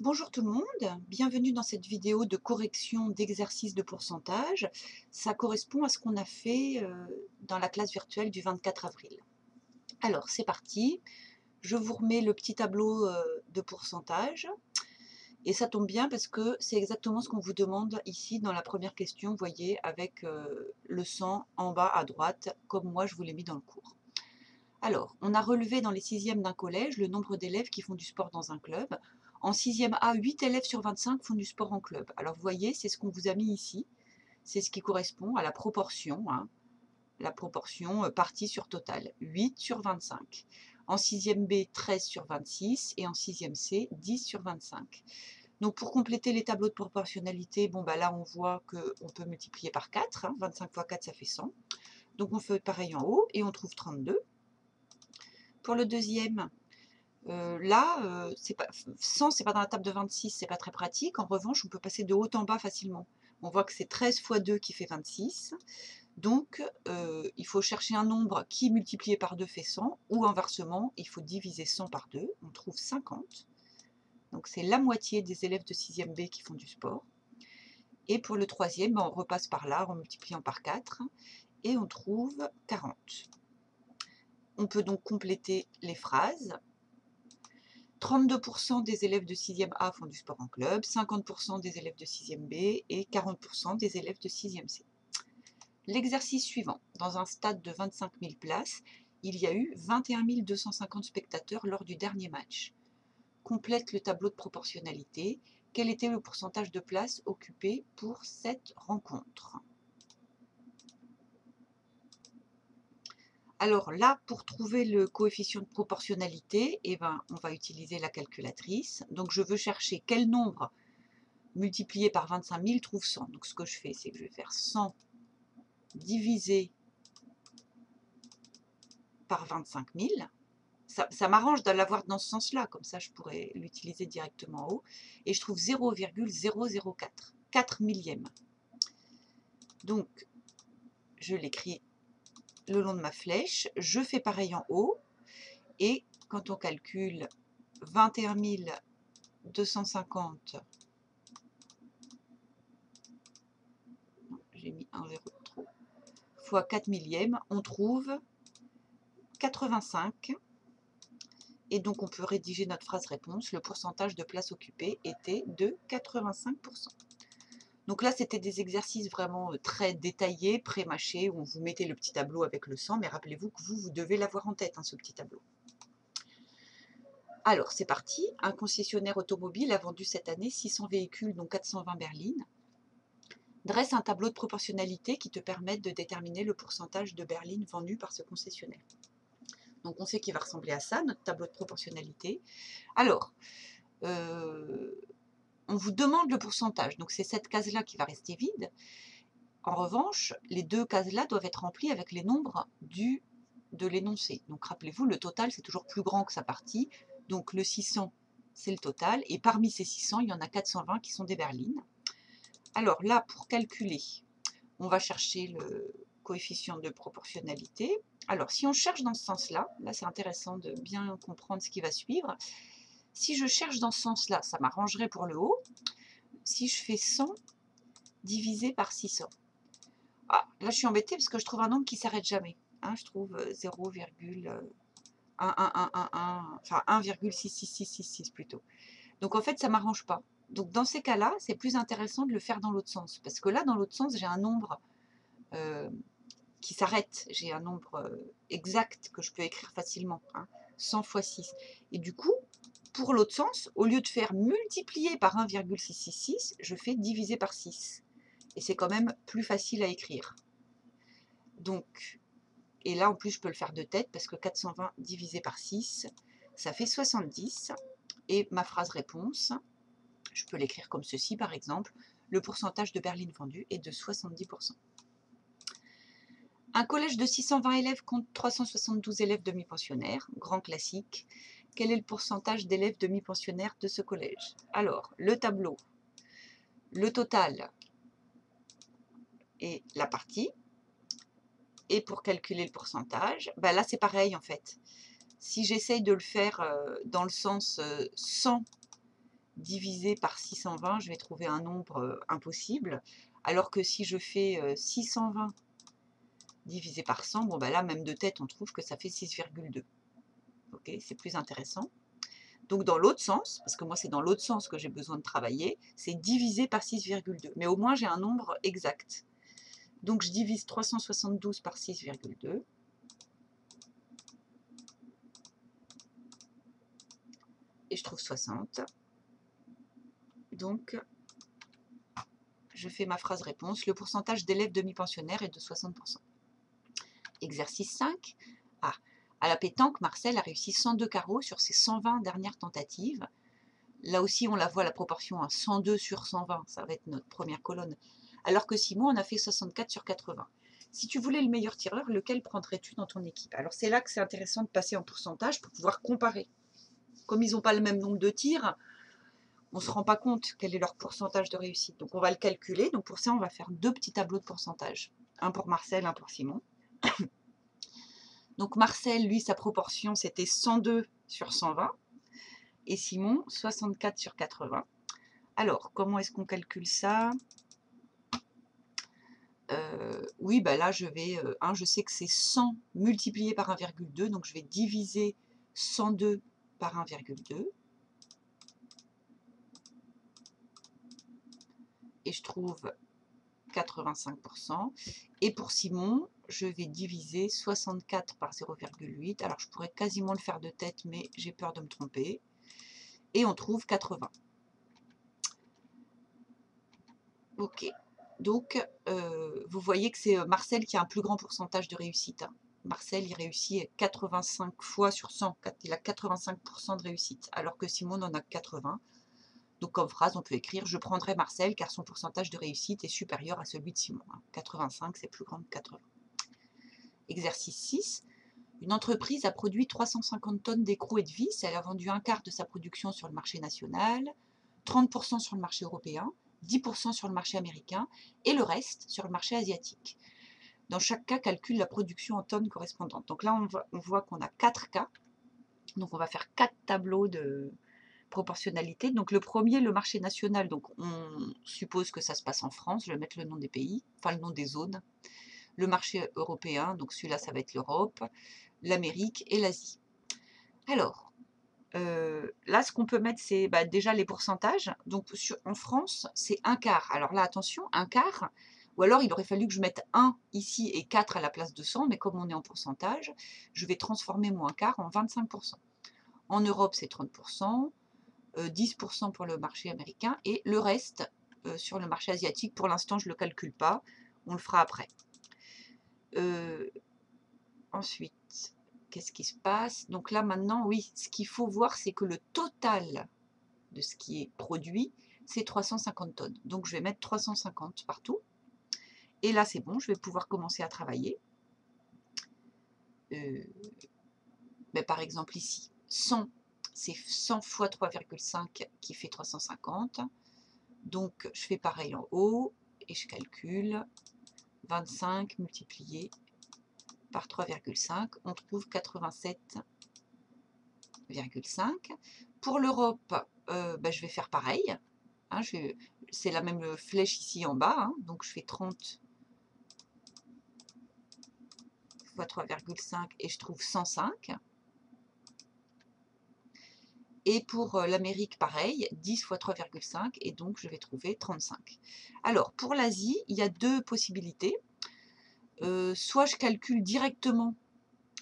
Bonjour tout le monde, bienvenue dans cette vidéo de correction d'exercices de pourcentage. Ça correspond à ce qu'on a fait dans la classe virtuelle du 24 avril. Alors c'est parti, je vous remets le petit tableau de pourcentage. Et ça tombe bien parce que c'est exactement ce qu'on vous demande ici dans la première question, vous voyez, avec le 100 en bas à droite, comme moi je vous l'ai mis dans le cours. Alors, on a relevé dans les sixièmes d'un collège le nombre d'élèves qui font du sport dans un club. En sixième A, 8 élèves sur 25 font du sport en club. Alors vous voyez, c'est ce qu'on vous a mis ici. C'est ce qui correspond à la proportion, la proportion partie sur total, 8 sur 25. En sixième B, 13 sur 26 et en sixième C, 10 sur 25. Donc pour compléter les tableaux de proportionnalité, bon bah là on voit qu'on peut multiplier par 4, 25 fois 4 ça fait 100. Donc on fait pareil en haut et on trouve 32. Pour le deuxième, là, 100, c'est pas dans la table de 26, c'est pas très pratique. En revanche, on peut passer de haut en bas facilement. On voit que c'est 13 fois 2 qui fait 26. Donc, il faut chercher un nombre qui, multiplié par 2, fait 100. Ou inversement, il faut diviser 100 par 2. On trouve 50. Donc, c'est la moitié des élèves de 6e B qui font du sport. Et pour le troisième, on repasse par là en multipliant par 4. Et on trouve 40. On peut donc compléter les phrases. 32% des élèves de 6e A font du sport en club, 50% des élèves de 6e B et 40% des élèves de 6e C. L'exercice suivant. Dans un stade de 25 000 places, il y a eu 21 250 spectateurs lors du dernier match. Complète le tableau de proportionnalité. Quel était le pourcentage de places occupées pour cette rencontre ? Alors là, pour trouver le coefficient de proportionnalité, on va utiliser la calculatrice. Donc je veux chercher quel nombre multiplié par 25 000 trouve 100. Donc ce que je fais, c'est que je vais faire 100 divisé par 25 000. Ça m'arrange de l'avoir dans ce sens-là, comme ça je pourrais l'utiliser directement en haut. Et je trouve 0,004, 4 millièmes. Donc je l'écris le long de ma flèche, je fais pareil en haut. Et quand on calcule 21 250, j'ai mis un zéro de trop, fois 4 millièmes, on trouve 85. Et donc on peut rédiger notre phrase réponse. Le pourcentage de places occupées était de 85%. Donc là, c'était des exercices vraiment très détaillés, pré-mâchés, où on vous mettait le petit tableau avec le 100, mais rappelez-vous que vous devez l'avoir en tête, ce petit tableau. Alors, c'est parti. Un concessionnaire automobile a vendu cette année 600 véhicules, dont 420 berlines. Dresse un tableau de proportionnalité qui te permet de déterminer le pourcentage de berlines vendues par ce concessionnaire. Donc, on sait qu'il va ressembler à ça, notre tableau de proportionnalité. Alors, on vous demande le pourcentage, donc c'est cette case-là qui va rester vide. En revanche, les deux cases-là doivent être remplies avec les nombres de l'énoncé. Donc rappelez-vous, le total, c'est toujours plus grand que sa partie. Donc le 600, c'est le total. Et parmi ces 600, il y en a 420 qui sont des berlines. Alors là, pour calculer, on va chercher le coefficient de proportionnalité. Alors, si on cherche dans ce sens-là, là c'est intéressant de bien comprendre ce qui va suivre. Si je cherche dans ce sens-là, ça m'arrangerait pour le haut. Si je fais 100 divisé par 600. Ah, là je suis embêtée parce que je trouve un nombre qui ne s'arrête jamais. Je trouve 0,11111, enfin 1,66666 plutôt. Donc en fait, ça ne m'arrange pas. Donc dans ces cas-là, c'est plus intéressant de le faire dans l'autre sens. Parce que là, dans l'autre sens, j'ai un nombre qui s'arrête. J'ai un nombre exact que je peux écrire facilement. 100 fois 6. Et du coup, pour l'autre sens, au lieu de faire multiplier par 1,666, je fais diviser par 6. Et c'est quand même plus facile à écrire. Donc, et là en plus je peux le faire de tête parce que 420 divisé par 6, ça fait 70. Et ma phrase réponse, je peux l'écrire comme ceci par exemple, le pourcentage de berlines vendues est de 70%. Un collège de 620 élèves compte 372 élèves demi-pensionnaires, grand classique. Quel est le pourcentage d'élèves demi-pensionnaires de ce collège? Alors, le tableau, le total et la partie. Et pour calculer le pourcentage, là c'est pareil en fait. Si j'essaye de le faire dans le sens 100 divisé par 620, je vais trouver un nombre impossible. Alors que si je fais 620 divisé par 100, bon ben là, même de tête, on trouve que ça fait 6,2. Ok, c'est plus intéressant. Donc dans l'autre sens, parce que moi c'est dans l'autre sens que j'ai besoin de travailler, c'est divisé par 6,2. Mais au moins j'ai un nombre exact. Donc je divise 372 par 6,2. Et je trouve 60. Donc je fais ma phrase réponse. Le pourcentage d'élèves demi-pensionnaires est de 60%. Exercice 5. Ah, à la pétanque, Marcel a réussi 102 carreaux sur ses 120 dernières tentatives. Là aussi, on la voit, la proportion, 102 sur 120, ça va être notre première colonne. Alors que Simon en a fait 64 sur 80. Si tu voulais le meilleur tireur, lequel prendrais-tu dans ton équipe? Alors c'est là que c'est intéressant de passer en pourcentage pour pouvoir comparer. Comme ils n'ont pas le même nombre de tirs, on ne se rend pas compte quel est leur pourcentage de réussite. Donc on va le calculer. Donc pour ça, on va faire 2 petits tableaux de pourcentage. Un pour Marcel, un pour Simon. Donc Marcel, lui, sa proportion, c'était 102 sur 120. Et Simon, 64 sur 80. Alors, comment est-ce qu'on calcule ça? Oui, bah là, je vais... je sais que c'est 100 multiplié par 1,2. Donc je vais diviser 102 par 1,2. Et je trouve 85%. Et pour Simon, je vais diviser 64 par 0,8. Alors, je pourrais quasiment le faire de tête, mais j'ai peur de me tromper. Et on trouve 80. Ok. Donc, vous voyez que c'est Marcel qui a un plus grand pourcentage de réussite. Marcel, il réussit 85 fois sur 100. Il a 85% de réussite, alors que Simon en a 80. Donc, comme phrase, on peut écrire « Je prendrai Marcel car son pourcentage de réussite est supérieur à celui de Simon. » 85, c'est plus grand que 80. Exercice 6. Une entreprise a produit 350 tonnes d'écrous et de vis. Elle a vendu un quart de sa production sur le marché national, 30% sur le marché européen, 10% sur le marché américain et le reste sur le marché asiatique. Dans chaque cas, calcule la production en tonnes correspondantes. Donc là, on voit qu'on a 4 cas. Donc on va faire 4 tableaux de proportionnalité. Donc le premier, le marché national. Donc on suppose que ça se passe en France. Je vais mettre le nom des pays, enfin le nom des zones. Le marché européen, donc celui-là, ça va être l'Europe, l'Amérique et l'Asie. Alors, là, ce qu'on peut mettre, c'est déjà les pourcentages. Donc, en France, c'est un quart. Alors là, attention, un quart. Ou alors, il aurait fallu que je mette 1 ici et 4 à la place de 100. Mais comme on est en pourcentage, je vais transformer mon un quart en 25%. En Europe, c'est 30%, 10% pour le marché américain et le reste sur le marché asiatique. Pour l'instant, je ne le calcule pas. On le fera après. Ensuite, qu'est-ce qui se passe? Donc là, maintenant, oui, ce qu'il faut voir, c'est que le total de ce qui est produit, c'est 350 tonnes. Donc, je vais mettre 350 partout. Et là, c'est bon, je vais pouvoir commencer à travailler. Mais par exemple, ici, 100, c'est 100 fois 3,5 qui fait 350. Donc, je fais pareil en haut et je calcule 25 multiplié par 3,5. On trouve 87,5. Pour l'Europe, je vais faire pareil. Hein, c'est la même flèche ici en bas. Hein, donc, je fais 30 fois 3,5 et je trouve 105. Et pour l'Amérique, pareil, 10 fois 3,5 et donc je vais trouver 35. Alors, pour l'Asie, il y a 2 possibilités. Soit je calcule directement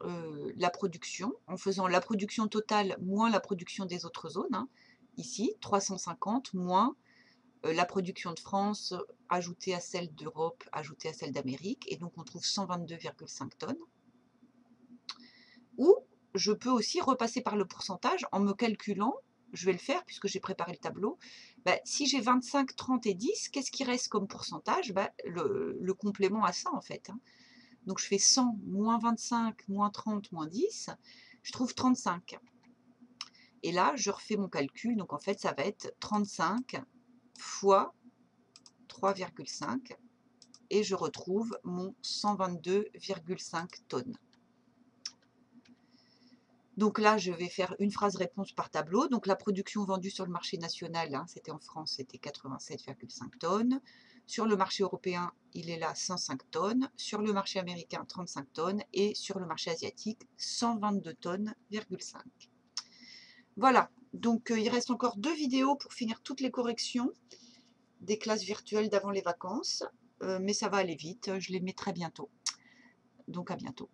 la production, en faisant la production totale moins la production des autres zones. Hein. Ici, 350 moins la production de France ajoutée à celle d'Europe, ajoutée à celle d'Amérique, et donc on trouve 122,5 tonnes. Ou je peux aussi repasser par le pourcentage en me calculant, je vais le faire puisque j'ai préparé le tableau, si j'ai 25, 30 et 10, qu'est-ce qui reste comme pourcentage? Le complément à ça en fait. Hein. Donc je fais 100, moins 25, moins 30, moins 10, je trouve 35. Et là, je refais mon calcul, donc en fait, ça va être 35 fois 3,5 et je retrouve mon 122,5 tonnes. Donc là, je vais faire une phrase réponse par tableau. Donc la production vendue sur le marché national, hein, c'était en France, c'était 87,5 tonnes. Sur le marché européen, il est là 105 tonnes. Sur le marché américain, 35 tonnes. Et sur le marché asiatique, 122 tonnes,5. Voilà, donc il reste encore 2 vidéos pour finir toutes les corrections des classes virtuelles d'avant les vacances. Mais ça va aller vite, je les mets très bientôt. Donc à bientôt.